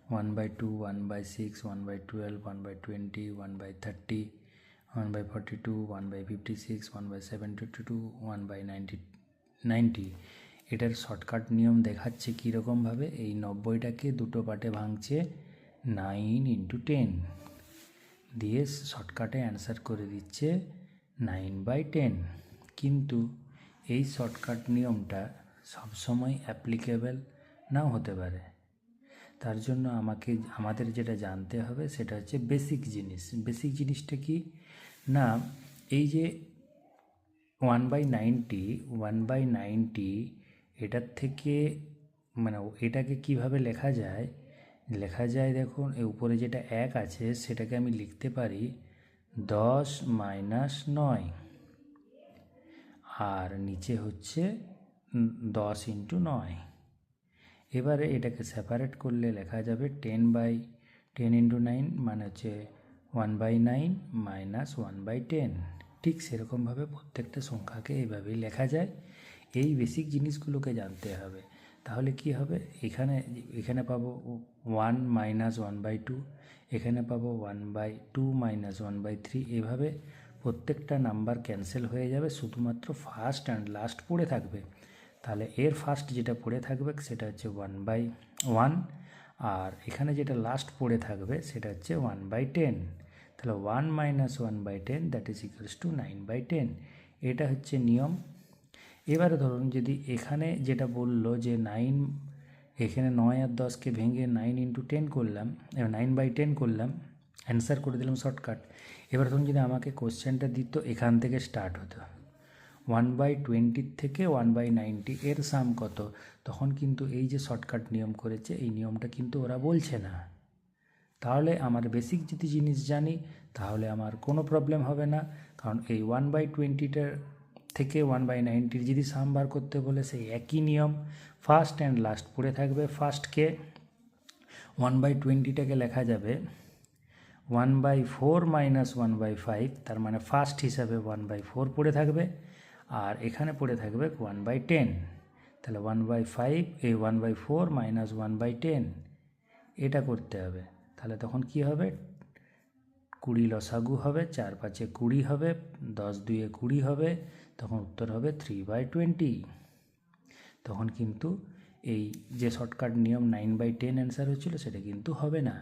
1/2, 1/6, 1/12, 1/20, 1/30, 1/42, 1/56, 1/722, 1/90। এটার শর্টকাট নিয়ম দেখাচ্ছে কীরকমভাবে, এই 90টাকে দুটো পার্টে ভাঙছে 9 × 10 দিয়ে শর্টকাটে অ্যান্সার করে দিচ্ছে 9/10। কিন্তু এই শর্টকাট নিয়মটা সবসময় অ্যাপ্লিকেবল নাও হতে পারে। তার জন্য আমাদের যেটা জানতে হবে সেটা হচ্ছে বেসিক জিনিস। বেসিক জিনিসটা কি না, এই যে 1/90 এটার থেকে মানে এটাকে কিভাবে লেখা যায় দেখুন, এর উপরে যেটা 1 আছে সেটাকে আমি লিখতে পারি 10 - 9, আর নিচে হচ্ছে 10 × 9। এবারে এটাকে সেপারেট করলে লেখা যাবে 10 × 9 মানে হচ্ছে 1/9 - 1/10। ঠিক সেরকমভাবে প্রত্যেকটা সংখ্যাকে এইভাবেই লেখা যায়। এই বেসিক জিনিসগুলোকে জানতে হবে, তাহলে কি হবে, এখানে পাবো 1 - 1/2, এখানে পাবো 1/2 - 1/3। এভাবে প্রত্যেকটা নাম্বার ক্যান্সেল হয়ে যাবে, শুধুমাত্র ফার্স্ট অ্যান্ড লাস্ট পড়ে থাকবে। তাহলে এর ফার্স্ট যেটা পড়ে থাকবে সেটা হচ্ছে 1/1, আর এখানে যেটা লাস্ট পড়ে থাকবে সেটা হচ্ছে 1/10। তাহলে 1 - 1/10 দ্যাট ইজ ইকুয়ালস টু 9/10। এটা হচ্ছে নিয়ম। এবারে ধরুন যদি এখানে যেটা বললো যে 9, এখানে 9 আর 10কে ভেঙে 9 × 10 করলাম, 9/10 করলাম, অ্যান্সার করে দিলাম শর্টকাট। এবার ধরুন যদি আমাকে কোশ্চেনটা দিত এখান থেকে স্টার্ট হতো 1/20 থেকে 1/90 এর সাম কত, তখন কিন্তু এই যে শর্টকাট নিয়ম করেছে এই নিয়মটা কিন্তু ওরা বলছে না। তাহলে আমার বেসিক যদি জিনিস জানি তাহলে আমার কোনো প্রবলেম হবে না, কারণ এই 1/20টার থেকে 1/90 যদি সাম বার করতে বলে সেই একই নিয়ম, ফার্স্ট অ্যান্ড লাস্ট পড়ে থাকবে। ফার্স্টকে 1/20টাকে লেখা যাবে 1/4 - 1/5, তার মানে ফার্স্ট হিসাবে 1/4 পড়ে থাকবে, আর এখানে পড়ে থাকবে 1/10। তাহলে 1/4 - 1/10 এটা করতে হবে। তাহলে তখন কি হবে, 20 লসাগু হবে, 4 × 5 = 20 হবে, 10 × 2 = 20 হবে, তখন উত্তর হবে 3/20। তখন কিন্তু এই যে শর্টকাট নিয়ম 9/10 অ্যান্সার হচ্ছিল সেটা কিন্তু হবে না।